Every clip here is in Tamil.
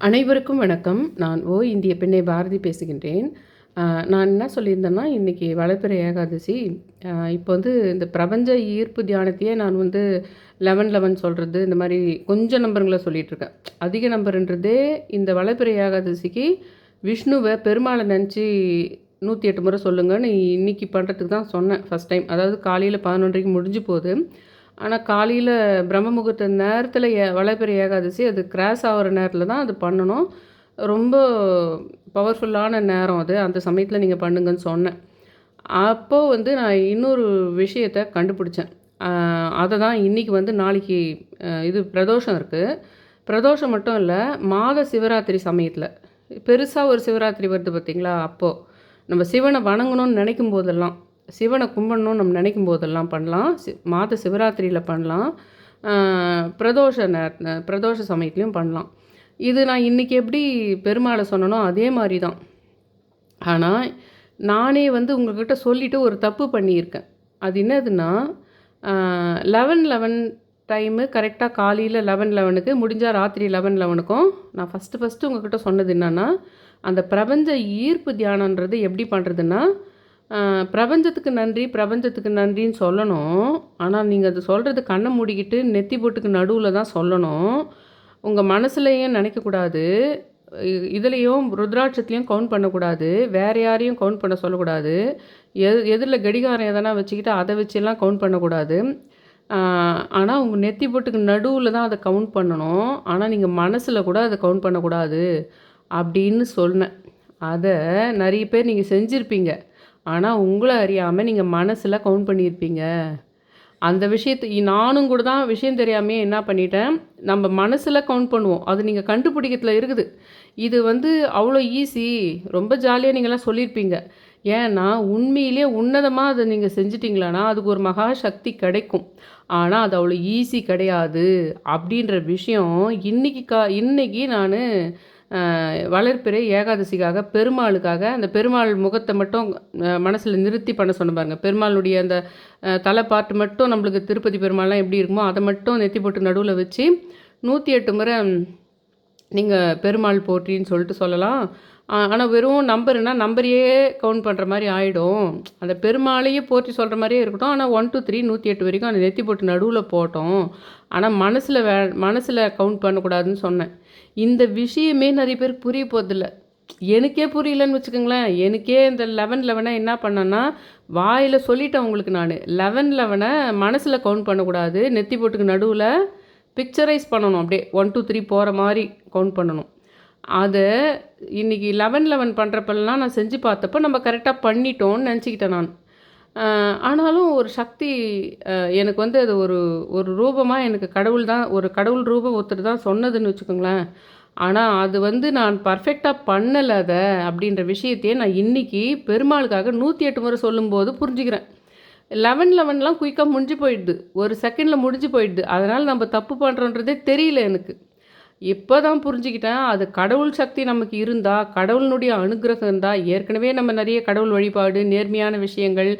அனைவருக்கும் வணக்கம். நான் இந்திய பெண்ணை பாரதி பேசுகின்றேன். நான் என்ன சொல்லியிருந்தேன்னா, இன்றைக்கி வளர்பிறை ஏகாதசி. இப்போ வந்து இந்த பிரபஞ்ச ஈர்ப்பு தியானத்தையே நான் வந்து 11 சொல்கிறது, இந்த மாதிரி கொஞ்சம் நம்பருங்கள சொல்லிகிட்ருக்கேன். அதிக நம்பருன்றதே இந்த வளர்பிறை ஏகாதசிக்கு விஷ்ணுவை பெருமாளை நினச்சி 108 முறை சொல்லுங்கன்னு இன்றைக்கி பண்ணுறதுக்கு தான் சொன்னேன் ஃபஸ்ட் டைம். அதாவது காலையில் 11:30 முடிஞ்சு போகுது. ஆனால் காலையில் பிரம்ம முகூர்த்த நேரத்தில் வளர்பிறை ஏகாதசி அது கிராஸ் ஆகிற நேரத்தில் தான் அது பண்ணணும். ரொம்ப பவர்ஃபுல்லான நேரம் அது. அந்த சமயத்தில் நீங்கள் பண்ணுங்கன்னு சொன்னேன். அப்போது வந்து நான் இன்னொரு விஷயத்தை கண்டுபிடிச்சேன். அதை தான் இன்றைக்கி வந்து நாளைக்கு இது பிரதோஷம் இருக்குது. பிரதோஷம் மட்டும் இல்லை, மாத சிவராத்திரி சமயத்தில் பெருசாக ஒரு சிவராத்திரி வருது பார்த்திங்களா? அப்போது நம்ம சிவனை வணங்கணும்னு நினைக்கும் போதெல்லாம், சிவனை கும்பிடணும்னு நம்ம நினைக்கும் போதெல்லாம் பண்ணலாம். மாத சிவராத்திரியில் பண்ணலாம். பிரதோஷ சமயத்துலேயும் பண்ணலாம். இது நான் இன்றைக்கி எப்படி பெருமாளை சொன்னனோ அதே மாதிரி தான். ஆனால் நானே வந்து உங்கள்கிட்ட சொல்லிவிட்டு ஒரு தப்பு பண்ணியிருக்கேன். அது என்னதுன்னா, 11:11 டைமு கரெக்டாக காலையில் 11:11க்கு முடிஞ்சால் ராத்திரி 11:11க்கும் நான் ஃபஸ்ட்டு உங்கள்கிட்ட சொன்னது என்னென்னா, அந்த பிரபஞ்ச ஈர்ப்பு தியானன்றது எப்படி பண்ணுறதுன்னா, பிரபஞ்சத்துக்கு நன்றின்னு சொல்லணும். ஆனால் நீங்கள் அது சொல்கிறது கண்ணை மூடிக்கிட்டு நெத்தி பொட்டுக்கு நடுவில் தான் சொல்லணும். உங்கள் மனசுலையும் நினைக்கக்கூடாது. இதுலேயும் ருத்ராட்சத்துலேயும் கவுண்ட் பண்ணக்கூடாது. வேறு யாரையும் கவுண்ட் பண்ண சொல்லக்கூடாது. எதிரில் கடிகாரம் எதனா வச்சுக்கிட்டு அதை வச்செல்லாம் கவுண்ட் பண்ணக்கூடாது. ஆனால் உங்கள் நெத்தி பொட்டுக்கு நடுவில் தான் அதை கவுண்ட் பண்ணணும். ஆனால் நீங்கள் மனசில் கூட அதை கவுண்ட் பண்ணக்கூடாது அப்படின்னு சொன்னேன். அதை நிறைய பேர் நீங்கள் செஞ்சுருப்பீங்க. ஆனால் உங்களை அறியாமல் நீங்கள் மனசில் கவுண்ட் பண்ணியிருப்பீங்க. அந்த விஷயத்தை நானும் கூட தான் விஷயம் தெரியாமையே என்ன பண்ணிட்டேன், நம்ம மனசில் கவுண்ட் பண்ணுவோம். அது நீங்கள் கண்டுபிடிக்கிறதுல இருக்குது. இது வந்து அவ்வளோ ஈஸி, ரொம்ப ஜாலியாக நீங்களாம் சொல்லியிருப்பீங்க. ஏன்னா உண்மையிலே உன்னதமாக அதை நீங்கள் செஞ்சிட்டிங்களான்னா அதுக்கு ஒரு மகா சக்தி கிடைக்கும். ஆனால் அது அவ்வளோ ஈஸி கிடையாது அப்படின்ற விஷயம் இன்றைக்கி நான் வளர்பிறை ஏகாதசிக்காக பெருமாளுக்காக அந்த பெருமாள் முகத்தை மட்டும் மனசில் நிறுத்தி பண்ண சொன்ன பாருங்க. பெருமாளுடைய அந்த தலை பாட்டு மட்டும் நம்மளுக்கு திருப்பதி பெருமாள்லாம் எப்படி இருக்குமோ அதை மட்டும் நெத்தி போட்டு நடுவில் வச்சு 108 முறை நீங்கள் பெருமாள் போற்றின்னு சொல்லிட்டு சொல்லலாம். ஆனால் வெறும் நம்பரையே கவுண்ட் பண்ணுற மாதிரி ஆகிடும். அந்த பெருமாளையே போற்றி சொல்கிற மாதிரியே இருக்கட்டும். ஆனால் 1 to 3 108 வரைக்கும் அந்த நெத்தி போட்டு நடுவில் போட்டோம். ஆனால் மனசில் கவுண்ட் பண்ணக்கூடாதுன்னு சொன்னேன். இந்த விஷயமே நிறைய பேருக்கு புரிய போதில்லை. எனக்கே புரியலன்னு வச்சுக்கோங்களேன். எனக்கே இந்த 11:11 என்ன பண்ணேன்னா, வாயில் சொல்லிட்டேன் உங்களுக்கு நான். 11:11 மனசில் கவுண்ட் பண்ணக்கூடாது. நெத்தி போட்டுக்கு நடுவில் பிக்சரைஸ் பண்ணணும். அப்படியே 1 to 3 போகிற மாதிரி கவுண்ட் பண்ணணும். அதை இன்றைக்கி 11:11 பண்ணுறப்பெல்லாம் நான் செஞ்சு பார்த்தப்போ நம்ம கரெக்டாக பண்ணிட்டோன்னு நினச்சிக்கிட்டேன் நான். ஆனாலும் ஒரு சக்தி எனக்கு வந்து அது ஒரு ரூபமாக எனக்கு கடவுள் ரூபம் ஒருத்தர் தான் சொன்னதுன்னு வச்சுக்கோங்களேன். ஆனால் அது வந்து நான் பர்ஃபெக்டாக பண்ணலை அதை அப்படின்ற விஷயத்தையே நான் இன்றைக்கி பெருமாளுக்காக 108 முறை சொல்லும்போது புரிஞ்சுக்கிறேன். 11:11லாம் குயிக்காக முடிஞ்சு போயிடுது, ஒரு செகண்டில் முடிஞ்சு போயிடுது. அதனால் நம்ம தப்பு பண்ணுறோன்றதே தெரியல எனக்கு. இப்போ தான் புரிஞ்சுக்கிட்டேன். அது கடவுள் சக்தி நமக்கு இருந்தால், கடவுளினுடைய அனுகிரகம் இருந்தால், ஏற்கனவே நம்ம நிறைய கடவுள் வழிபாடு, நேர்மையான விஷயங்கள்,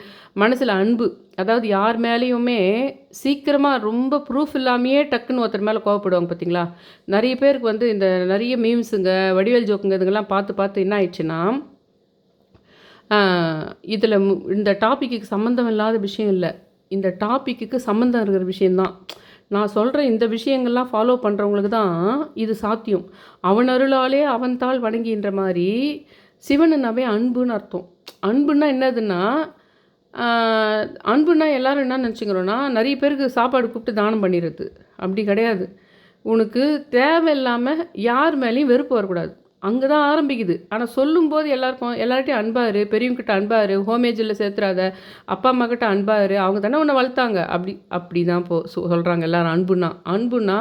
மனசில் அன்பு, அதாவது யார் மேலேயுமே சீக்கிரமாக ரொம்ப ப்ரூஃப் இல்லாமையே டக்குன்னு ஒருத்தர் மேலே கோவப்படுவாங்க பார்த்தீங்களா? நிறைய பேருக்கு வந்து இந்த நிறைய மீம்ஸுங்க, வடிவேல் ஜோக்குங்க இதுங்கெல்லாம் பார்த்து என்ன ஆயிடுச்சுன்னா, இதில் இந்த டாப்பிக்கு சம்மந்தம் இல்லாத விஷயம் இல்லை, இந்த டாப்பிக்கு சம்மந்தம் இருக்கிற விஷயந்தான். நான் சொல்கிற இந்த விஷயங்கள்லாம் ஃபாலோ பண்ணுறவங்களுக்கு தான் இது சாத்தியம். அவன் அருளாலே அவன் தாள் வணங்கின்ற மாதிரி சிவனுன்னாவே அன்புன்னு அர்த்தம். அன்புன்னா என்னதுன்னா, அன்புன்னா எல்லோரும் என்ன நினச்சிக்கிறோன்னா, நிறைய பேருக்கு சாப்பாடு கூப்பிட்டு தானம் பண்ணிடுறது. அப்படி கிடையாது. உனக்கு தேவையில்லாமல் யார் மேலேயும் வெறுப்பு வரக்கூடாது. அங்கே தான் ஆரம்பிக்குது. ஆனால் சொல்லும்போது எல்லார்ட்டையும் அன்பார், பெரியவங்கிட்ட அன்பார், ஹோமேஜில் சேர்த்துறாத, அப்பா அம்மா கிட்ட அன்பார், அவங்க தானே உன்னை வளர்த்தாங்க. அப்படி தான் சொல்கிறாங்க எல்லோரும். அன்புனா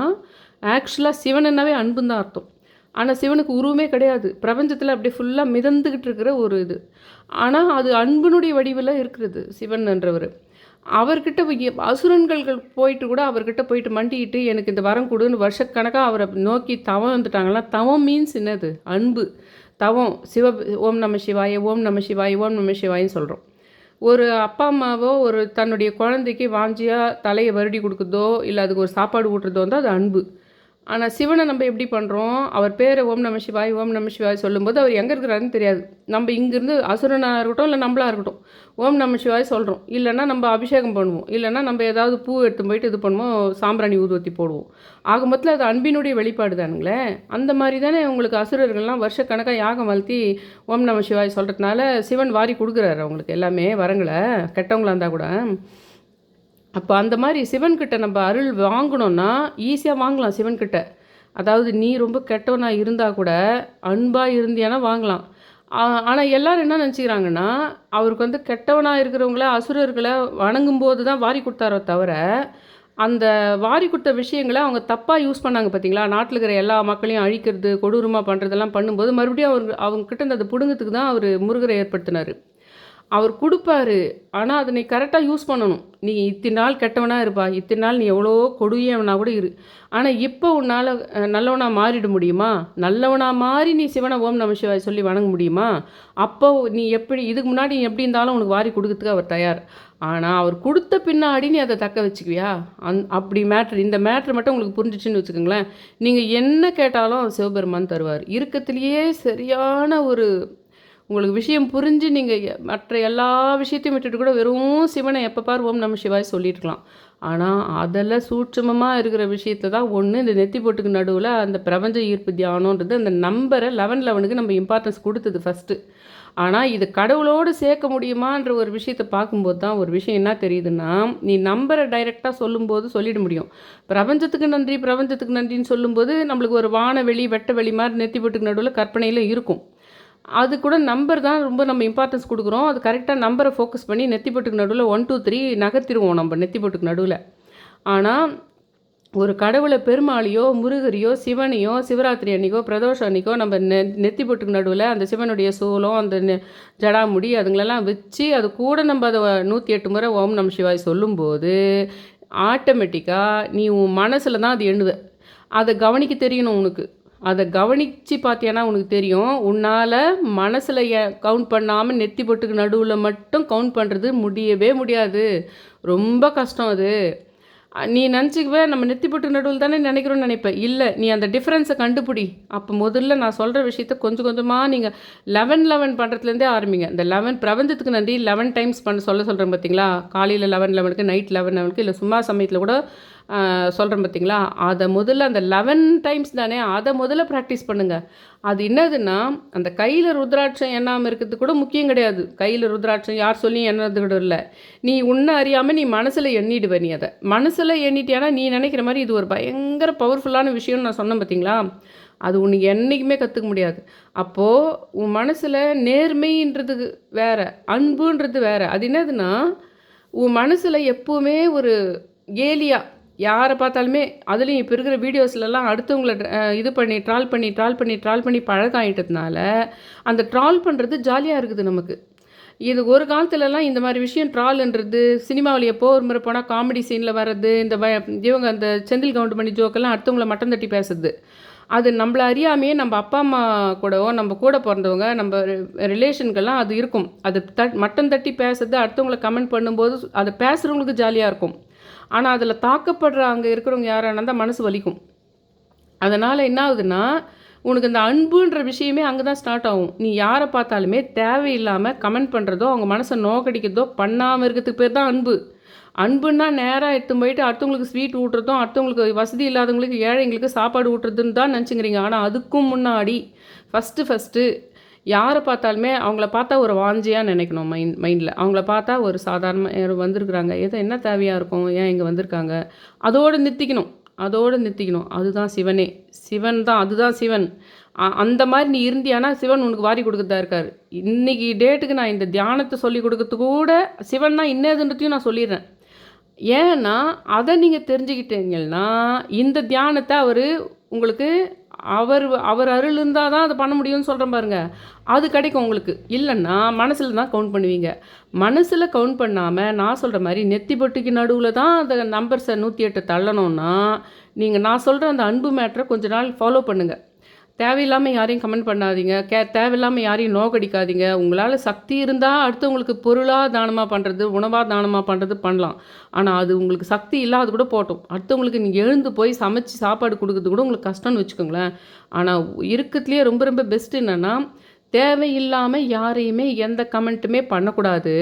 ஆக்சுவலாக சிவனுன்னாவே அன்புன்னு தான் அர்த்தம். ஆனால் சிவனுக்கு உருவமே கிடையாது. பிரபஞ்சத்தில் அப்படியே ஃபுல்லாக மிதந்துக்கிட்டு இருக்கிற ஒரு இது. ஆனால் அது அன்புனுடைய வடிவில் இருக்கிறது சிவன்ன்றவர். அவர்கிட்ட அசுரன்கள் போயிட்டு கூட அவர்கிட்ட போயிட்டு மண்டிக்கிட்டு எனக்கு இந்த வரம் கொடுன்னு வருஷக்கணக்காக அவரை நோக்கி தவம் வந்துட்டாங்களா. தவம் மீன்ஸ் என்னது? அன்பு. தவம் ஓம் நம சிவாய, ஓம் நம சிவாய, ஓம் நம சிவாயின்னு சொல்கிறோம். ஒரு அப்பா அம்மாவோ ஒரு தன்னுடைய குழந்தைக்கு வாஞ்சியாக தலையை வருடி கொடுக்குறதோ இல்லை அதுக்கு ஒரு சாப்பாடு ஊட்டுறதோ வந்து அது அன்பு. ஆனால் சிவனை நம்ம எப்படி பண்ணுறோம், அவர் பேரை ஓம் நம சிவாய் ஓம் நம சிவாய் சொல்லும்போது அவர் எங்கே இருக்கிறாருன்னு தெரியாது. நம்ம இங்கேருந்து அசுரனாக இருக்கட்டும் இல்லை நம்மளாக இருக்கட்டும் ஓம் நம சிவாய் சொல்கிறோம், இல்லைன்னா நம்ம அபிஷேகம் பண்ணுவோம், இல்லைன்னா நம்ம ஏதாவது பூ எடுத்து போயிட்டு இது பண்ணுவோம், சாம்பிராணி ஊதுவத்தி போடுவோம். ஆக மொத்தத்தில் அது அன்பினுடைய வெளிப்பாடு தானுங்களே. அந்த மாதிரி தானே உங்களுக்கு அசுரர்கள்லாம் வருஷக்கணக்காக யாகம் வளர்த்தி ஓம் நம சிவாய் சொல்கிறதுனால சிவன் வாரி கொடுக்குறாரு அவங்களுக்கு எல்லாமே வரங்களை, கெட்டவங்களாக இருந்தால் கூட. அப்போ அந்த மாதிரி சிவன்கிட்ட நம்ம அருள் வாங்கணுன்னா ஈஸியாக வாங்கலாம் சிவன்கிட்ட. அதாவது நீ ரொம்ப கெட்டவனாக இருந்தால் கூட அன்பாக இருந்தியானா வாங்கலாம். ஆனால் எல்லோரும் என்ன நினச்சிக்கிறாங்கன்னா, அவருக்கு வந்து கெட்டவனாக இருக்கிறவங்கள அசுரர்களை வணங்கும்போது தான் வாரி கொடுத்தாரோ தவிர, அந்த வாரி கொடுத்த விஷயங்களை அவங்க தப்பாக யூஸ் பண்ணாங்க பார்த்தீங்களா. நாட்டில் இருக்கிற எல்லா மக்களையும் அழிக்கிறது, கொடூரமாக பண்ணுறதெல்லாம் பண்ணும்போது மறுபடியும் அவங்கக்கிட்ட அந்த பிடுங்கிறதுக்கு தான் அவர் முருகரை ஏற்படுத்தினார். அவர் கொடுப்பாரு, ஆனால் அதை நீ கரெக்டாக யூஸ் பண்ணணும். நீ இத்தனை நாள் கெட்டவனாக இருப்பா, இத்தனை நாள் நீ எவ்வளோ கொடியவனா கூட இரு, ஆனால் இப்போ உன்னால் நல்லவனாக மாறிட முடியுமா? நல்லவனாக மாறி நீ சிவனை ஓம் நம சிவாய் சொல்லி வணங்க முடியுமா? அப்போ நீ எப்படி இதுக்கு முன்னாடி நீ எப்படி இருந்தாலும் உனக்கு வாரி கொடுக்கறதுக்கு அவர் தயார். ஆனால் அவர் கொடுத்த பின்னாடி நீ அதை தக்க வச்சுக்குவியா? அப்படி மேட்ரு, இந்த மேட்ரு மட்டும் உங்களுக்கு புரிஞ்சிச்சுன்னு வச்சுக்கோங்களேன், நீங்கள் என்ன கேட்டாலும் சிவபெருமான் தருவார். இருக்கத்துலேயே சரியான ஒரு உங்களுக்கு விஷயம் புரிஞ்சு நீங்கள் மற்ற எல்லா விஷயத்தையும் விட்டுட்டு கூட வெறும் சிவனை எப்போ பார் ஓம் நம சிவாய் சொல்லியிருக்கலாம். ஆனால் அதில் சூட்சமமாக இருக்கிற விஷயத்தை தான் ஒன்று இந்த நெத்தி போட்டுக்கு நடுவில் அந்த பிரபஞ்ச ஈர்ப்பு தியானன்றது அந்த நம்பரை 11 நம்ம இம்பார்ட்டன்ஸ் கொடுத்தது ஃபஸ்ட்டு. ஆனால் இது கடவுளோடு சேர்க்க முடியுமான்ற ஒரு விஷயத்தை பார்க்கும்போது தான் ஒரு விஷயம் என்ன தெரியுதுன்னா, நீ நம்பரை டைரெக்டாக சொல்லும்போது சொல்லிட முடியும். பிரபஞ்சத்துக்கு நன்றி பிரபஞ்சத்துக்கு நன்றின்னு சொல்லும்போது நம்மளுக்கு ஒரு வானவெளி வெட்ட வெளி மாதிரி நெத்தி போட்டுக்கு நடுவில் கற்பனையில் இருக்கும். அது கூட நம்பர் தான் ரொம்ப நம்ம இம்பார்ட்டன்ஸ் கொடுக்குறோம். அது கரெக்டாக நம்பரை ஃபோக்கஸ் பண்ணி நெத்தி போட்டுக்கு நடுவில் 1 2 3 நகர்த்திடுவோம் நம்ம நெத்தி போட்டுக்கு நடுவில். ஆனால் ஒரு கடவுளை பெருமாளையோ முருகரையோ சிவனையோ சிவராத்திரி அன்றைக்கோ பிரதோஷம் அன்றைக்கோ நம்ம நெத்தி போட்டுக்கு நடுவில் அந்த சிவனுடைய சூலம் அந்த ஜடாமுடி அதுங்களெல்லாம் வச்சு அது கூட நம்ம அதை 108 முறை ஓம் நம சிவாய் சொல்லும்போது ஆட்டோமேட்டிக்காக நீ உன் மனசில் தான் அது எண்ணுவ. அதை கவனிக்க தெரியணும் உனக்கு. அதை கவனித்து பார்த்தியானா உனக்கு தெரியும். உன்னால் மனசில் கவுண்ட் பண்ணாமல் நெத்தி போட்டுக்கு நடுவில் மட்டும் கவுண்ட் பண்ணுறது முடியவே முடியாது. ரொம்ப கஷ்டம் அது. நீ நினச்சிக்குவே நம்ம நெத்தி போட்டு நடுவில் தானே நினைக்கிறோன்னு நினைப்பேன். இல்லை, நீ அந்த டிஃப்ரென்ஸை கண்டுபிடி. அப்போ முதல்ல நான் சொல்கிற விஷயத்த கொஞ்சம் கொஞ்சமாக நீங்கள் 11 பண்ணுறதுலேருந்தே ஆரம்பிங்க. இந்த 11 பிரபஞ்சத்துக்கு நன்றி 11 டைம்ஸ் பண்ண சொல்கிறேன் பார்த்தீங்களா. காலையில் 11 நைட் 11 இல்லை சும்மா சமயத்தில் கூட சொல்கிறேன் பார்த்தீங்களா. அதை முதல்ல அந்த 11 டைம்ஸ் தானே, அதை முதல்ல ப்ராக்டிஸ் பண்ணுங்கள். அது என்னதுன்னா அந்த கையில் ருத்ராட்சம் எண்ணாமல் இருக்கிறது கூட முக்கியம் கிடையாது. கையில் ருத்ராட்சம் யார் சொல்லி எண்ணது கூட இல்லை. நீ உன்னை அறியாமல் நீ மனசில் எண்ணிடுவ. நீ அதை மனசில் எண்ணிட்டியானா நீ நினைக்கிற மாதிரி இது ஒரு பயங்கர பவர்ஃபுல்லான விஷயம்னு நான் சொன்னேன் பார்த்தீங்களா. அது உனக்கு என்றைக்குமே கற்றுக்க முடியாது. அப்போது உன் மனசில் நேர்மைன்றது வேறு, அன்புன்றது வேறு. அது என்னதுன்னா உன் மனசில் எப்போவுமே ஒரு கேலியாக யாரை பார்த்தாலுமே, அதுலேயும் இப்போ இருக்கிற வீடியோஸ்லலாம் அடுத்தவங்கள இது பண்ணி ட்ரால் பண்ணி பழக்கம் ஆகிட்டதுனால அந்த ட்ரால் பண்ணுறது ஜாலியாக இருக்குது நமக்கு. இது ஒரு காலத்துலலாம் இந்த மாதிரி விஷயம் ட்ரால்ன்றது சினிமாவில் எப்போ ஒரு முறை போனால் காமெடி சீனில் வர்றது, இந்த இவங்க அந்த செந்தில் கவுண்டமணி ஜோக்கெல்லாம் அடுத்தவங்கள மட்டம் தட்டி பேசுறது, அது நம்மளை அறியாமையே நம்ம அப்பா அம்மா கூடவோ நம்ம கூட பிறந்தவங்க நம்ம ரிலேஷனுக்கெல்லாம் அது இருக்கும். அது மட்டம் தட்டி பேசுறது, அடுத்தவங்களை கமெண்ட் பண்ணும்போது அதை பேசுகிறவங்களுக்கு ஜாலியாக இருக்கும். ஆனால் அதில் தாக்கப்படுற அங்கே இருக்கிறவங்க யாரானா தான் மனசு வலிக்கும். அதனால் என்ன ஆகுதுன்னா உனக்கு அந்த அன்புன்ற விஷயமே அங்கே தான் ஸ்டார்ட் ஆகும். நீ யாரை பார்த்தாலுமே தேவையில்லாமல் கமெண்ட் பண்ணுறதோ அவங்க மனசை நோக்கடிக்கிறதோ பண்ணாமல் இருக்கிறதுக்கு பேர் தான் அன்பு. அன்புன்னா நேராக எடுத்து போயிட்டு அடுத்தவங்களுக்கு ஸ்வீட் ஊட்டுறதும் அடுத்தவங்களுக்கு வசதி இல்லாதவங்களுக்கு ஏழைங்களுக்கு சாப்பாடு ஊட்டுறதுன்னு தான் நினச்சிங்கிறீங்க. ஆனால் அதுக்கும் முன்னாடி ஃபஸ்ட்டு யாரை பார்த்தாலுமே அவங்கள பார்த்தா ஒரு வாஞ்சியாக நினைக்கணும். மைண்டில் அவங்கள பார்த்தா ஒரு சாதாரணமாக யாரும் வந்திருக்குறாங்க, ஏதோ என்ன தேவையாக இருக்கும், ஏன் இங்கே வந்திருக்காங்க, அதோடு நிறுத்திக்கணும். அதுதான் சிவனே. சிவன் தான், அதுதான் சிவன். அந்த மாதிரி நீ இருந்தியானா சிவன் உனக்கு வாரி கொடுக்குறதா இருக்கார். இன்றைக்கி டேட்டுக்கு நான் இந்த தியானத்தை சொல்லி கொடுக்கறது கூட சிவன் தான் இன்னதுன்றதையும் நான் சொல்லிடுறேன். ஏன்னா அதை நீங்கள் தெரிஞ்சுக்கிட்டீங்கன்னா இந்த தியானத்தை அவர் உங்களுக்கு அவர் அருள் இருந்தால் தான் அதை பண்ண முடியும்னு சொல்கிறேன் பாருங்கள். அது கிடைக்கும் உங்களுக்கு. இல்லைன்னா மனசில் தான் கவுண்ட் பண்ணுவீங்க. மனசில் கவுண்ட் பண்ணாமல் நான் சொல்கிற மாதிரி நெத்தி பொட்டிக்கு நடுவில் தான் அந்த நம்பர்ஸை 108 தள்ளணும்னா நீங்கள் நான் சொல்கிற அந்த அன்பு மேட்ரை கொஞ்ச நாள் ஃபாலோ பண்ணுங்கள். தேவையில்லாமல் யாரையும் கமெண்ட் பண்ணாதீங்க. தேவையில்லாமல் யாரையும் நோக்கடிக்காதீங்க. உங்களால் சக்தி இருந்தால் அடுத்தவங்களுக்கு பொருளாக தானமாக பண்ணுறது, உணவாக தானமாக பண்ணுறது பண்ணலாம். ஆனால் அது உங்களுக்கு சக்தி இல்லாத கூட போட்டும். அடுத்தவங்களுக்கு நீங்கள் எழுந்து போய் சமைச்சு சாப்பாடு கொடுக்குறது கூட உங்களுக்கு கஷ்டம்னு வச்சுக்கோங்களேன். ஆனால் இருக்கிறதுலேயே ரொம்ப ரொம்ப பெஸ்ட்டு என்னென்னா, தேவையில்லாமல் யாரையுமே எந்த கமெண்ட்டுமே பண்ணக்கூடாது.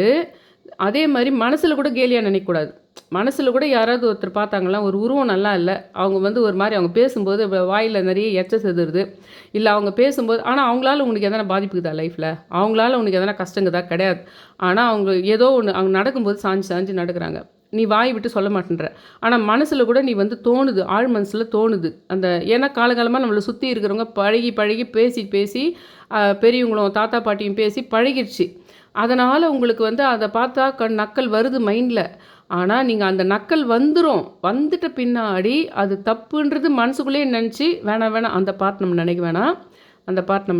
அதே மாதிரி மனசில் கூட கேலியாக நினைக்கக்கூடாது. மனசில் கூட யாராவது ஒருத்தர் பார்த்தாங்களா, ஒரு உருவம் நல்லா இல்லை, அவங்க வந்து ஒரு மாதிரி அவங்க பேசும்போது வாயில் நிறைய எச்ச செதுருது, இல்லை அவங்க பேசும்போது ஆனால் அவங்களால உனக்கு எதனா பாதிப்புக்குதா லைஃப்பில், அவங்களால உனக்கு எதனா கஷ்டங்குதா கிடையாது. ஆனால் அவங்க ஏதோ ஒன்று அவங்க நடக்கும்போது சாஞ்சு சாஞ்சு நடக்கிறாங்க, நீ வாய் விட்டு சொல்ல மாட்டேன்ற. ஆனால் மனசில் கூட நீ வந்து தோணுது, ஆழ் மனசில் தோணுது. அந்த ஏன்னா காலகாலமாக நம்மளை சுற்றி இருக்கிறவங்க பழகி பழகி பேசி பேசி பெரியவங்களும் தாத்தா பாட்டியும் பேசி பழகிடுச்சு. அதனால் உங்களுக்கு வந்து அதை பார்த்தா நக்கல் வருது மைண்டில். ஆனால் நீங்கள் அந்த நக்கல் வந்துட்ட பின்னாடி அது தப்புன்றது மனசுக்குள்ளேயே நினச்சி வேணாம் அந்த பார்ட் நம்ம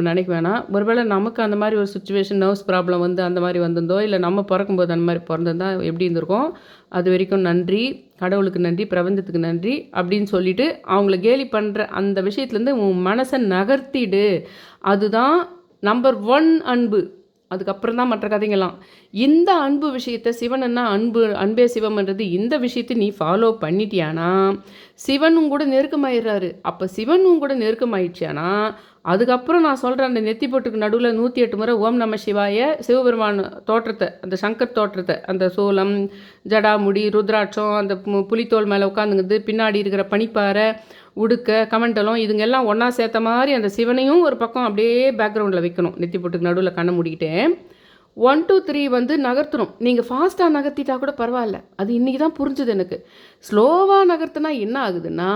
நினைக்க வேணாம். ஒருவேளை நமக்கு அந்த மாதிரி ஒரு சுச்சுவேஷன், நர்வ்ஸ் ப்ராப்ளம் வந்து அந்த மாதிரி வந்திருந்தோ, இல்லை நம்ம பிறக்கும்போது அந்த மாதிரி பிறந்திருந்தா எப்படி இருந்திருக்கும், அது வரைக்கும் நன்றி, கடவுளுக்கு நன்றி, பிரபஞ்சத்துக்கு நன்றி அப்படின்னு சொல்லிவிட்டு அவங்கள கேலி பண்ணுற அந்த விஷயத்துலேருந்து உன் மனசை நகர்த்திடு. அதுதான் நம்பர் 1 அன்பு. அதுக்கப்புறம் தான் மற்ற கதைங்கள்லாம். இந்த அன்பு விஷயத்தை, சிவனன்னா அன்பே சிவம்ன்றது, இந்த விஷயத்தை நீ ஃபாலோ பண்ணிட்டியானா சிவனும் கூட நெருக்கமாயிடுறாரு. அப்போ சிவனும் கூட நெருக்கமாயிடுச்சியானா அதுக்கப்புறம் நான் சொல்கிறேன், அந்த நெத்தி பொட்டுக்கு நடுவில் 108 முறை ஓம் நம சிவாய சிவபெருமான் தோற்றத்தை, அந்த சங்கர் தோற்றத்தை, அந்த சூலம், ஜடாமுடி, ருத்ராட்சம், அந்த புலித்தோல் மேலே உட்காந்துங்குது, பின்னாடி இருக்கிற பனிப்பாறை, உடுக்க, கமண்டலம், இதுங்க எல்லாம் ஒன்றா சேர்த்த மாதிரி அந்த சிவனையும் ஒரு பக்கம் அப்படியே பேக்ரவுண்டில் வைக்கணும். நெத்தி பொட்டுக்கு நடுவில் கண்ணை மூடிக்கிட்டே 1 2 3 வந்து நகர்த்தணும். நீங்கள் ஃபாஸ்ட்டாக நகர்த்திட்டா கூட பரவாயில்ல, அது இன்றைக்கி தான் புரிஞ்சுது எனக்கு. ஸ்லோவாக நகர்த்தினா என்ன ஆகுதுன்னா,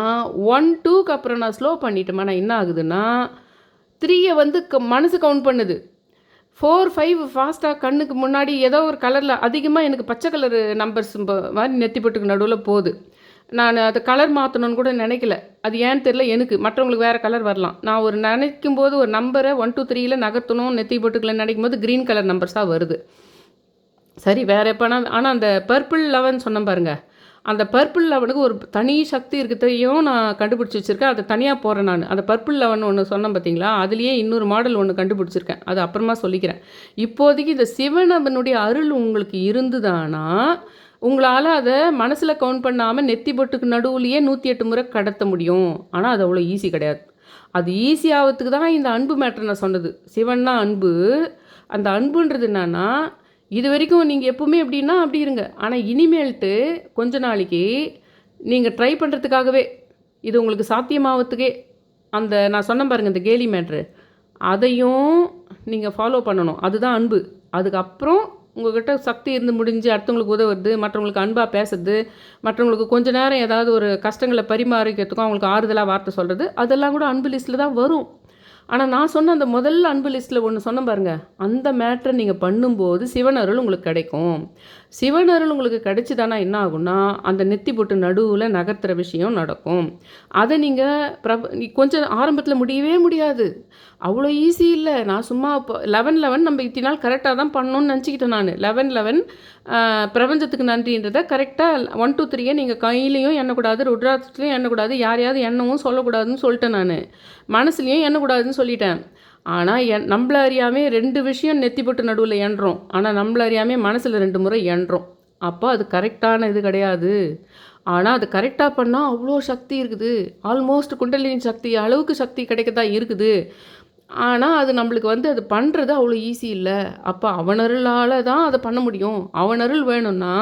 1 2க்கு அப்புறம் நான் ஸ்லோ பண்ணிட்டோமா, நான் என்ன ஆகுதுன்னா 3 வந்து மனசு கவுண்ட் பண்ணுது. 4 5 ஃபாஸ்ட்டாக கண்ணுக்கு முன்னாடி ஏதோ ஒரு கலரில் அதிகமாக எனக்கு பச்சை கலரு நம்பர்ஸ் மாதிரி நெத்தி பொட்டுக்கு நடுவில் போகுது. நான் அதை கலர் மாற்றணும்னு கூட நினைக்கல. அது ஏன்னு தெரியல எனக்கு. மற்றவங்களுக்கு வேறு கலர் வரலாம். நான் ஒரு நினைக்கும் போது ஒரு நம்பரை 1 2 3யில் நகர்த்தணும் நெத்தி பொட்டுக்குள்ள நினைக்கும் போது க்ரீன் கலர் நம்பர்ஸாக வருது. சரி வேறு எப்போனா, ஆனால் அந்த பர்பிள் 11 சொன்னேன் பாருங்கள், அந்த பர்பிள் 11க்கு ஒரு தனி சக்தி இருக்கிறதையும் நான் கண்டுபிடிச்சி வச்சுருக்கேன். அதை தனியாக போகிறேன் நான். அந்த பர்பிள் 11 ஒன்று சொன்னேன் பார்த்தீங்களா, அதுலேயே இன்னொரு மாடல் ஒன்று கண்டுபிடிச்சிருக்கேன். அது அப்புறமா சொல்லிக்கிறேன். இப்போதைக்கு இந்த சிவனவனுடைய அருள் உங்களுக்கு இருந்துதானா உங்களால் அதை மனசில் கவுண்ட் பண்ணாமல் நெத்தி பொட்டுக்கு நடுவுலையே 108 முறை கடத்த முடியும். ஆனால் அது அவ்வளோ ஈஸி கிடையாது. அது ஈஸி ஆகிறதுக்கு தான் இந்த அன்பு மேட்ரு நான் சொன்னது. சிவன்னா அன்பு. அந்த அன்புன்றது என்னன்னா, இது வரைக்கும் நீங்கள் எப்பவுமே எப்படின்னா அப்படி இருங்க. ஆனால் இனிமேல்ட்டு கொஞ்ச நாளைக்கு நீங்கள் ட்ரை பண்ணுறதுக்காகவே, இது உங்களுக்கு சாத்தியமாகறதுக்கே அந்த நான் சொன்ன பாருங்கள் இந்த கேலி மேட்ரு, அதையும் நீங்கள் ஃபாலோ பண்ணணும். அதுதான் அன்பு. அதுக்கப்புறம் உங்கள்கிட்ட சக்தி இருந்து முடிஞ்சு அடுத்தவங்களுக்கு உதவுறது, மற்றவங்களுக்கு அன்பாக பேசுறது, மற்றவங்களுக்கு கொஞ்ச நேரம் ஏதாவது ஒரு கஷ்டங்களை பரிமாறிக்கிறதுக்கும் அவங்களுக்கு ஆறுதலாக வார்த்தை சொல்கிறது, அதெல்லாம் கூட அன்பு லிஸ்ட்டில் தான் வரும். ஆனால் நான் சொன்ன அந்த முதல்ல அன்பு லிஸ்ட்டில் ஒன்று சொன்ன பாருங்கள், அந்த மேட்ரை நீங்கள் பண்ணும்போது சிவனருள் உங்களுக்கு கிடைக்கும். சிவனருள் உங்களுக்கு கிடைச்சிதானா என்ன ஆகும்னா, அந்த நெத்தி போட்டு நடுவில் நகர்த்துற விஷயம் நடக்கும். அதை நீங்கள் கொஞ்சம் ஆரம்பத்தில் முடியவே முடியாது, அவ்வளோ ஈஸி இல்லை. நான் சும்மா இப்போ 11 நம்ம இத்தனை நாள் கரெக்டாக தான் பண்ணணும்னு நினச்சிக்கிட்டேன் நான். 11 பிரபஞ்சத்துக்கு நன்றின்றதை கரெக்டாக 1 2 3 நீங்கள் கையிலையும் எண்ணக்கூடாது, ருத்ராட்சத்துலையும் எண்ணக்கூடாது, யாரையாவது எண்ணவும் சொல்லக்கூடாதுன்னு சொல்லிட்டேன் நான். மனசுலையும் எண்ணக்கூடாதுன்னு சொல்லிட்டேன். ஆனால் நம்மள அறியாமே 2 விஷயம் நெத்தி போட்டு நடுவில் எண்ணுறோம். ஆனால் நம்மள அறியாமே மனசில் 2 முறை எண்ணுறோம். அப்போ அது கரெக்டான இது கிடையாது. ஆனால் அது கரெக்டாக பண்ணால் அவ்வளோ சக்தி இருக்குது. ஆல்மோஸ்ட் குண்டலினி சக்தி அளவுக்கு சக்தி கிடைக்கதான் இருக்குது. ஆனால் அது நம்மளுக்கு வந்து அது பண்ணுறது அவ்வளோ ஈஸி இல்லை. அப்போ அவனருளால் தான் அதை பண்ண முடியும். அவனருள் வேணும்னா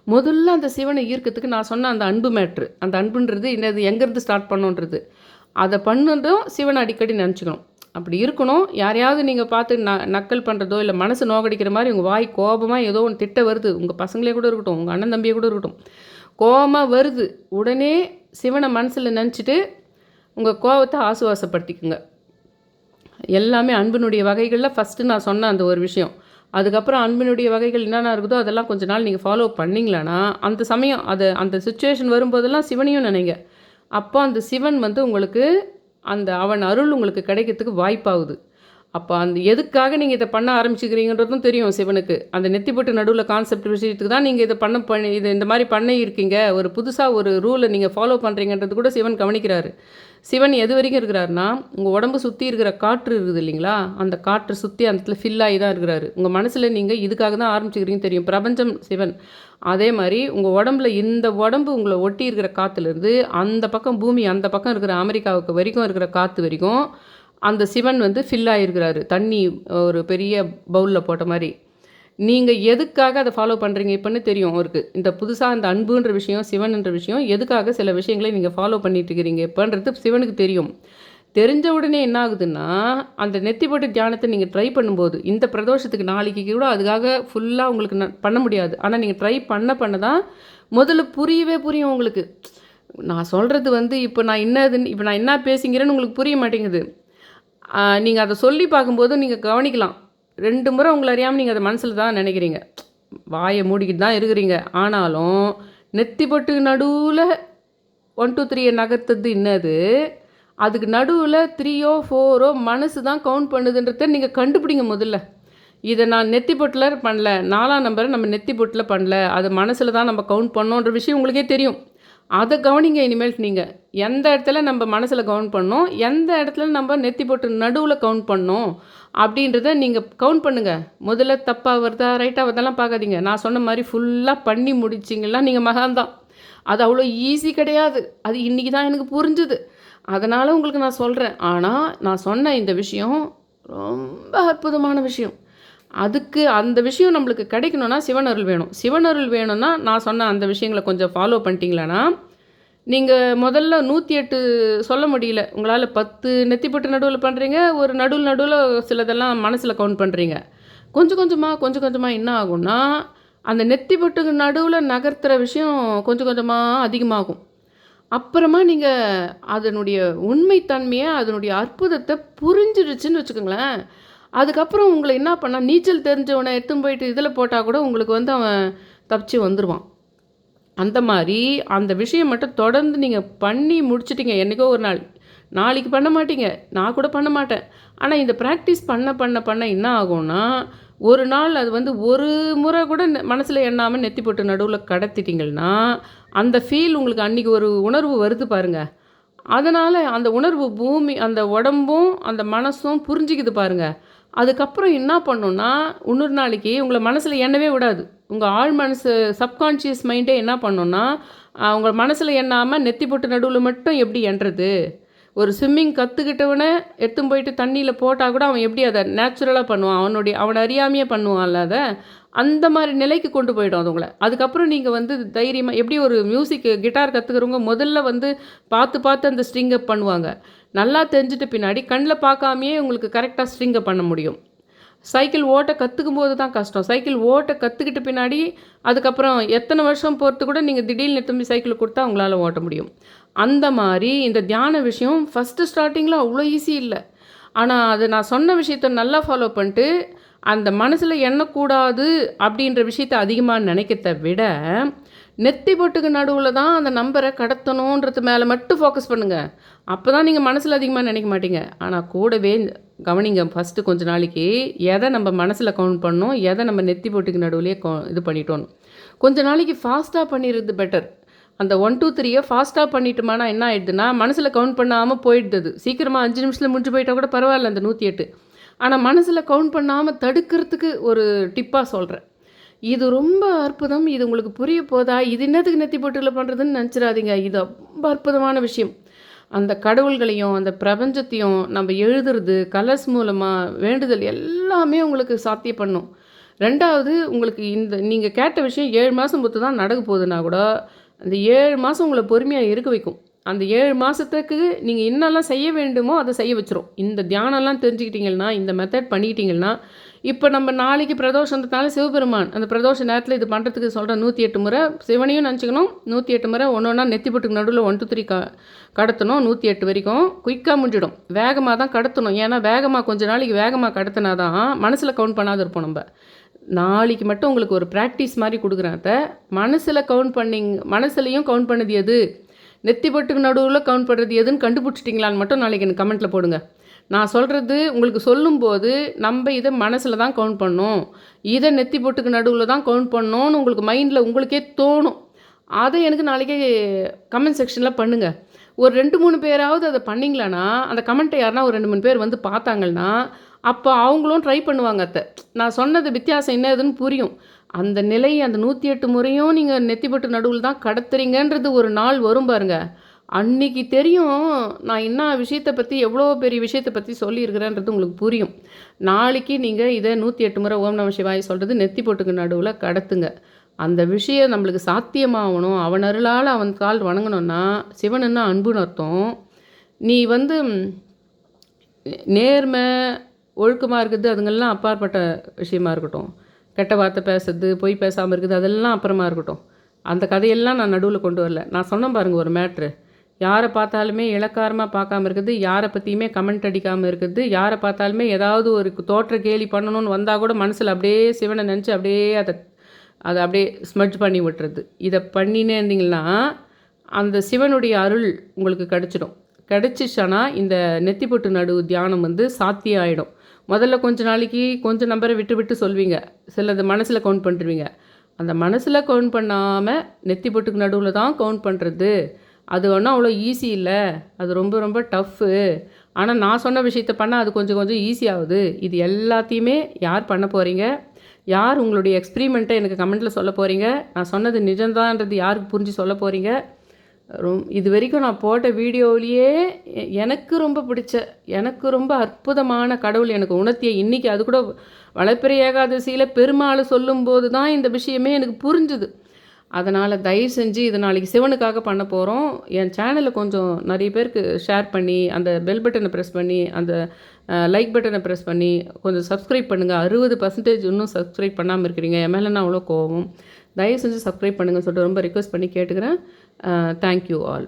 முதல்ல அந்த சிவனை ஈர்க்கிறதுக்கு நான் சொன்ன அந்த அன்பு மேட்ரு, அந்த அன்புன்றது என்னது, எங்கேருந்து ஸ்டார்ட் பண்ணணுன்றது, அதை பண்ணதும் சிவனை அடிக்கடி நினச்சிக்கணும். அப்படி இருக்கணும். யாரையாவது நீங்கள் பார்த்து நக்கல் பண்ணுறதோ இல்லை மனசு நோக்கடிக்கிற மாதிரி உங்கள் வாய் கோபமாக ஏதோ ஒன்று திட்ட வருது, உங்கள் பசங்களே கூட இருக்கட்டும், உங்கள் அண்ணன் தம்பியே கூட இருக்கட்டும், கோபமாக வருது, உடனே சிவனை மனசில் நினச்சிட்டு உங்கள் கோபத்தை ஆசுவாசப்படுத்திக்குங்க. எல்லாமே அன்பினுடைய வகைகளில் ஃபஸ்ட்டு நான் சொன்ன அந்த ஒரு விஷயம். அதுக்கப்புறம் அன்பினுடைய வகைகள் என்னென்ன இருக்குதோ அதெல்லாம் கொஞ்ச நாள் நீங்கள் ஃபாலோ பண்ணிங்களான்னா அந்த சமயம் அந்த சுச்சுவேஷன் வரும்போதெல்லாம் சிவனையும் நினைங்க. அப்போ அந்த சிவன் வந்து உங்களுக்கு அந்த அவன் அருள் உங்களுக்கு கிடைக்கிறதுக்கு வாய்ப்பாகுது. அப்போ அந்த எதுக்காக நீங்கள் இதை பண்ண ஆரம்பிச்சுக்கிறீங்கன்றதும் தெரியும் சிவனுக்கு. அந்த நெத்திப்பொட்டு நடுவில் கான்செப்ட் விஷயத்துக்கு தான் நீங்கள் இதை பண்ணி இது இந்த மாதிரி இருக்கீங்க. ஒரு புதுசாக ஒரு ரூலை நீங்கள் ஃபாலோ பண்ணுறீங்கன்றது கூட சிவன் கவனிக்கிறாரு. சிவன் எது வரைக்கும் இருக்கிறாருன்னா, உங்கள் உடம்பு சுற்றி இருக்கிற காற்று இருக்குது இல்லைங்களா, அந்த காற்று சுற்றி அந்த இடத்துல ஃபில் ஆகி தான் இருக்கிறாரு. உங்கள் மனசில் நீங்கள் இதுக்காக தான் ஆரம்பிச்சுக்கிறீங்க தெரியும். பிரபஞ்சம் சிவன். அதே மாதிரி உங்கள் உடம்புல இந்த உடம்பு உங்களை ஒட்டி இருக்கிற காற்றுலேருந்து அந்த பக்கம் பூமி அந்த பக்கம் இருக்கிற அமெரிக்காவுக்கு வரைக்கும் இருக்கிற காற்று வரைக்கும் அந்த சிவன் வந்து ஃபில் ஆகிருக்கிறாரு. தண்ணி ஒரு பெரிய பவுலில் போட்ட மாதிரி. நீங்கள் எதுக்காக அதை ஃபாலோ பண்ணுறீங்க இப்போன்னு தெரியும் அவருக்கு. இந்த புதுசாக அந்த அன்புன்ற விஷயம், சிவன்ன்ற விஷயம் எதுக்காக சில விஷயங்களை நீங்கள் ஃபாலோ பண்ணிட்டு இருக்கிறீங்க இப்போன்றது சிவனுக்கு தெரியும். தெரிஞ்ச உடனே என்ன ஆகுதுன்னா, அந்த நெத்திப்பொட்டு தியானத்தை நீங்கள் ட்ரை பண்ணும்போது, இந்த பிரதோஷத்துக்கு நாளைக்கு கூட அதுக்காக ஃபுல்லாக உங்களுக்கு பண்ண முடியாது. ஆனால் நீங்கள் ட்ரை பண்ண தான் முதல்ல புரியும் உங்களுக்கு. நான் சொல்கிறது வந்து இப்போ நான் என்ன பேசுங்கிறேன்னு உங்களுக்கு புரிய மாட்டேங்குது. நீங்கள் அதை சொல்லி பார்க்கும்போது நீங்கள் கவனிக்கலாம். 2 முறை உங்களை அறியாமல் நீங்கள் அதை மனசில் தான் நினைக்கிறீங்க. வாயை மூடிக்கிட்டு தான் இருக்கிறீங்க. ஆனாலும் நெத்திப்பொட்டு நடுவில் 1 2 3 நகர்த்தது என்னது, அதுக்கு நடுவில் 3ஓ 4ஓ மனசு தான் கவுண்ட் பண்ணுதுன்றத நீங்கள் கண்டுபிடிங்க முதல்ல. இதை நான் நெத்திப்பொட்டில் பண்ணல, 4ஆம் நம்பரை நம்ம நெத்திப்பொட்டில் பண்ணல, அது மனசில் தான் நம்ம கவுண்ட் பண்ணோன்ற விஷயம் உங்களுக்கே தெரியும். அதை கவனிங்க இனிமேல். நீங்கள் எந்த இடத்துல நம்ம மனசில் கவுண்ட் பண்ணோம், எந்த இடத்துல நம்ம நெத்திப்பொட்டு நடுவில் கவுண்ட் பண்ணோம் அப்படின்றத நீங்கள் கவுண்ட் பண்ணுங்கள். முதல்ல தப்பாக வருதா ரைட்டாக வருதெல்லாம் பார்க்காதீங்க. நான் சொன்ன மாதிரி ஃபுல்லாக பண்ணி முடிச்சிங்கன்னா நீங்கள் மகான்தான். அது அவ்வளோ ஈஸி கிடையாது. அது இன்றைக்கி தான் எனக்கு புரிஞ்சுது. அதனால் உங்களுக்கு நான் சொல்கிறேன். ஆனால் நான் சொன்ன இந்த விஷயம் ரொம்ப அற்புதமான விஷயம். அதுக்கு அந்த விஷயம் நம்மளுக்கு கிடைக்கணும்னா சிவனருள் வேணும். சிவனருள் வேணும்னா நான் சொன்ன அந்த விஷயங்களை கொஞ்சம் ஃபாலோ பண்ணிட்டீங்களான்னா, நீங்கள் முதல்ல 108 சொல்ல முடியல. உங்களால் 10 நெத்திப்பொட்டு நடுவில் பண்ணுறீங்க, ஒரு நடுவில் சிலதெல்லாம் மனசில் கவுண்ட் பண்ணுறீங்க. கொஞ்சம் கொஞ்சமாக என்ன ஆகும்னா, அந்த நெத்திப்பொட்டுக்கு நடுவில் நகர்த்துகிற விஷயம் கொஞ்சம் கொஞ்சமாக அதிகமாகும். அப்புறமா நீங்கள் அதனுடைய உண்மைத்தன்மையை, அதனுடைய அற்புதத்தை புரிஞ்சிடுச்சுன்னு வச்சுக்கோங்களேன். அதுக்கப்புறம் உங்களை என்ன பண்ணால், நீச்சல் தெரிஞ்சவனை எடுத்துன்னு போயிட்டு இதில் போட்டால் கூட உங்களுக்கு வந்து அவன் தப்பிச்சு வந்துடுவான். அந்த மாதிரி அந்த விஷயம் மட்டும் தொடர்ந்து நீங்கள் பண்ணி முடிச்சிட்டிங்க என்றைக்கோ ஒரு நாள். நாளைக்கு பண்ண மாட்டீங்க, நான் கூட பண்ண மாட்டேன். ஆனால் இந்த ப்ராக்டிஸ் பண்ண என்ன ஆகும்னா, ஒரு நாள் அது வந்து ஒரு முறை கூட மனசில் எண்ணாமல் நெத்தி போட்டு நடுவில் கடத்திட்டிங்கன்னா, அந்த ஃபீல் உங்களுக்கு அன்றைக்கி ஒரு உணர்வு வருது பாருங்கள். அதனால் அந்த உணர்வு பூமி அந்த உடம்பும் அந்த மனசும் புரிஞ்சிக்குது பாருங்கள். அதுக்கப்புறம் என்ன பண்ணுன்னா, இன்னொரு நாளைக்கு உங்களை மனசில் எண்ணவே விடாது. உங்கள் ஆழ் மனசு சப்கான்ஷியஸ் மைண்டே என்ன பண்ணுன்னா, உங்கள் மனசில் எண்ணாமல் நெத்தி போட்டு நடுவில் மட்டும் எப்படி எண்ணுறது. ஒரு ஸ்விம்மிங் கற்றுக்கிட்டவனை எடுத்துன்னு போயிட்டு தண்ணியில் போட்டால் கூட அவன் எப்படி அதை நேச்சுரலாக பண்ணுவான், அவனை அறியாமையே பண்ணுவான்ல அதை. அந்த மாதிரி நிலைக்கு கொண்டு போயிடும் அது உங்களை. அதுக்கப்புறம் நீங்கள் வந்து தைரியமாக எப்படி ஒரு கிட்டார் கற்றுக்கிறவங்க முதல்ல வந்து பார்த்து அந்த ஸ்ட்ரிங்கப் பண்ணுவாங்க. நல்லா தெரிஞ்சிட்ட பின்னாடி கண்ணில் பார்க்காமையே உங்களுக்கு கரெக்டாக ஸ்ட்ரிங்கப் பண்ண முடியும். சைக்கிள் ஓட்ட கற்றுக்கும் போது தான் கஷ்டம். சைக்கிள் ஓட்ட கற்றுக்கிட்ட பின்னாடி அதுக்கப்புறம் எத்தனை வருஷம் பொறுத்து கூட நீங்கள் திடீர்னு எடுத்து சைக்கிள் கொடுத்தா உங்களால் ஓட்ட முடியும். அந்த மாதிரி இந்த தியான விஷயம் ஃபஸ்ட்டு ஸ்டார்டிங்கில் அவ்வளோ ஈஸி இல்லை. ஆனால் அது நான் சொன்ன விஷயத்த நல்லா ஃபாலோ பண்ணிட்டு அந்த மனசில் எண்ணக்கூடாது அப்படின்ற விஷயத்த அதிகமாக நினைக்கிறத விட, நெத்தி பொட்டுக்கு நடுவில் தான் அந்த நம்பரை கடத்தணுன்றது மேலே மட்டும் ஃபோக்கஸ் பண்ணுங்கள். அப்போ தான் நீங்கள் மனசில் அதிகமாக நினைக்க மாட்டீங்க. ஆனால் கூடவே கவனிங்க, ஃபஸ்ட்டு கொஞ்ச நாளைக்கு எதை நம்ம மனசில் கவுண்ட் பண்ணோம், எதை நம்ம நெத்தி பொட்டுக்கு நடுவுலேயே இது பண்ணிட்டோம். கொஞ்ச நாளைக்கு ஃபாஸ்ட்டாக பண்ணிடுறது பெட்டர். அந்த 1 2 3 ஃபாஸ்ட்டாக பண்ணிட்டோமானா என்ன ஆயிடுதுன்னா, மனசில் கவுண்ட் பண்ணாமல் போயிடுது. சீக்கிரமாக 5 நிமிஷத்தில் முடிஞ்சு போயிட்டால் கூட பரவாயில்ல அந்த 108. ஆனால் மனசில் கவுண்ட் பண்ணாமல் தடுக்கிறதுக்கு ஒரு டிப்பாக சொல்கிறேன். இது ரொம்ப அற்புதம். இது உங்களுக்கு புரிய போதா, இது என்னத்துக்கு நெத்தி பொட்டுல பண்ணுறதுன்னு நினச்சிடாதீங்க. இது ரொம்ப அற்புதமான விஷயம். அந்த கடவுள்களையும் அந்த பிரபஞ்சத்தையும் நம்ம எழுதுறது, கலர்ஸ் மூலமாக வேண்டுதல் எல்லாமே உங்களுக்கு சாத்தியம் பண்ணும். 2வது உங்களுக்கு நீங்கள் கேட்ட விஷயம் 7 மாதம் பொறுத்து தான் நடக்க போகுதுன்னா கூட, அந்த 7 மாதம் உங்களை பொறுமையாக இருக்க வைக்கும். அந்த 7 மாதத்துக்கு நீங்கள் என்னெல்லாம் செய்ய வேண்டுமோ அதை செய்ய வச்சிரும். இந்த தியானம்லாம் தெரிஞ்சுக்கிட்டீங்கன்னா, இந்த மெத்தட் பண்ணிக்கிட்டிங்கன்னா, இப்போ நம்ம நாளைக்கு பிரதோஷன்றதுனால சிவபெருமான் அந்த பிரதோஷ நேரத்தில் இது பண்ணுறதுக்கு சொல்கிறேன். 108 முறை சிவனையும் நினச்சிக்கணும். 108 முறை ஒன்றா நெத்தி போட்டுக்கு நடுவில் 1 2 3 கடத்தணும். 108 வரைக்கும் குயிக்காக முடிஞ்சிடும். வேகமாக தான் கடத்தணும். ஏன்னா வேகமாக கொஞ்ச நாளைக்கு வேகமாக கடத்தினா தான் மனசில் கவுண்ட் பண்ணாத இருப்போம் நம்ம. நாளைக்கு மட்டும் உங்களுக்கு ஒரு ப்ராக்டிஸ் மாதிரி கொடுக்குறேன். அதை மனசில் கவுண்ட் மனசுலையும் கவுண்ட் பண்ணது எது, நெத்தி பொட்டுக்கு நடுவில் கவுண்ட் பண்ணுறது எதுன்னு கண்டுபிடிச்சிட்டிங்களான்னு மட்டும் நாளைக்கு எனக்கு கமெண்ட்டில் போடுங்க. நான் சொல்கிறது உங்களுக்கு சொல்லும்போது நம்ம இதை மனசில் தான் கவுண்ட் பண்ணணும், இதை நெத்தி பொட்டுக்கு நடுவில் தான் கவுண்ட் பண்ணணும்னு உங்களுக்கு மைண்டில் உங்களுக்கே தோணும். அதை எனக்கு நாளைக்கே கமெண்ட் செக்ஷனில் பண்ணுங்கள். ஒரு 2-3 பேராவது அதை பண்ணிங்களான்னா, அந்த கமெண்ட்டை யாருன்னா ஒரு 2-3 பேர் வந்து பார்த்தாங்கன்னா, அப்போ அவங்களும் ட்ரை பண்ணுவாங்க அத்தை. நான் சொன்னது வித்தியாசம் என்ன ஏதுன்னு புரியும். அந்த நிலை அந்த 108 முறையும் நீங்கள் நெத்தி பொட்டு நடுவில் தான் கடத்துறீங்கன்றது ஒரு நாள் வரும் பாருங்க. அன்னைக்கு தெரியும் நான் என்ன விஷயத்தை பற்றி எவ்வளோ பெரிய விஷயத்தை பற்றி சொல்லியிருக்கிறேன்றது உங்களுக்கு புரியும். நாளைக்கு நீங்கள் இதை 108 முறை ஓம் நம சிவாய சொல்கிறது நெத்தி பொட்டுக்கு நடுவில் கடத்துங்க. அந்த விஷயம் நம்மளுக்கு சாத்தியமாகணும். அவன் அருளால் அவன் கால் வணங்கணும்னா சிவனுன்னா அன்புன்னு அர்த்தம். நீ வந்து நேர்மை ஒழுக்கமாக இருக்குது அதுங்கெல்லாம் அப்பாற்பட்ட விஷயமா இருக்கட்டும். கெட்ட வார்த்தை பேசுறது, பொய் பேசாமல் இருக்குது, அதெல்லாம் அப்புறமா இருக்கட்டும். அந்த கதையெல்லாம் நான் நடுவில் கொண்டு வரல. நான் சொன்னேன் பாருங்கள் ஒரு மேட்ரு. யாரை பார்த்தாலுமே இளக்காரமாக பார்க்காம இருக்குது, யாரை பற்றியுமே கமெண்ட் அடிக்காமல் இருக்குது, யாரை பார்த்தாலுமே ஏதாவது ஒரு தோற்ற கேலி பண்ணணும்னு வந்தால் கூட மனசில் அப்படியே சிவனை நினச்சி அப்படியே அதை அப்படியே ஸ்மட்ஜ் பண்ணி விட்டுறது. இதை பண்ணினே இருந்தீங்கன்னா அந்த சிவனுடைய அருள் உங்களுக்கு கிடச்சிடும். கிடச்சிச்சானா இந்த நெத்தி பொட்டு நடுவு தியானம் வந்து சாத்தியம் ஆகிடும். முதல்ல கொஞ்ச நாளைக்கு கொஞ்சம் நம்பரை விட்டு விட்டு சொல்வீங்க, சிலது மனசில் கவுண்ட் பண்ணிடுவீங்க. அந்த மனசில் கவுண்ட் பண்ணாமல் நெத்தி பொட்டுக்கு நடுவில் தான் கவுண்ட் பண்ணுறது, அது ஒன்றும் அவ்வளோ ஈஸி இல்லை, அது ரொம்ப ரொம்ப டஃப்பு. ஆனால் நான் சொன்ன விஷயத்த பண்ணால் அது கொஞ்சம் கொஞ்சம் ஈஸியாகுது. இது எல்லாத்தையுமே யார் பண்ண போகிறீங்க, யார் உங்களுடைய எக்ஸ்பிரிமெண்ட்டை எனக்கு கமெண்ட்டில் சொல்ல போகிறீங்க, நான் சொன்னது நிஜம்தான்றது யாருக்கு புரிஞ்சு சொல்ல போகிறீங்க. இது வரைக்கும் நான் போட்ட வீடியோவிலேயே எனக்கு ரொம்ப பிடிச்ச, எனக்கு ரொம்ப அற்புதமான கடவுள் எனக்கு உணர்த்திய இன்றைக்கி அது கூட வளர்ப்பிறை ஏகாதசியில் பெருமாள் சொல்லும்போது தான் இந்த விஷயமே எனக்கு புரிஞ்சுது. அதனால் தயவு செஞ்சு இது நாளைக்கு சிவனுக்காக பண்ண போகிறோம். என் சேனலை கொஞ்சம் நிறைய பேருக்கு ஷேர் பண்ணி, அந்த பெல் பட்டனை ப்ரெஸ் பண்ணி, அந்த லைக் பட்டனை ப்ரெஸ் பண்ணி கொஞ்சம் சப்ஸ்கிரைப் பண்ணுங்கள். 60% இன்னும் சப்ஸ்கிரைப் பண்ணாமல் இருக்கிறீங்க. என் மேலே நான் அவ்வளோ கோவம். தயவு செஞ்சு சப்ஸ்கிரைப் பண்ணுங்கன்னு சொல்லிட்டு ரொம்ப ரிக்வெஸ்ட் பண்ணி கேட்டுக்கிறேன். Thank you all.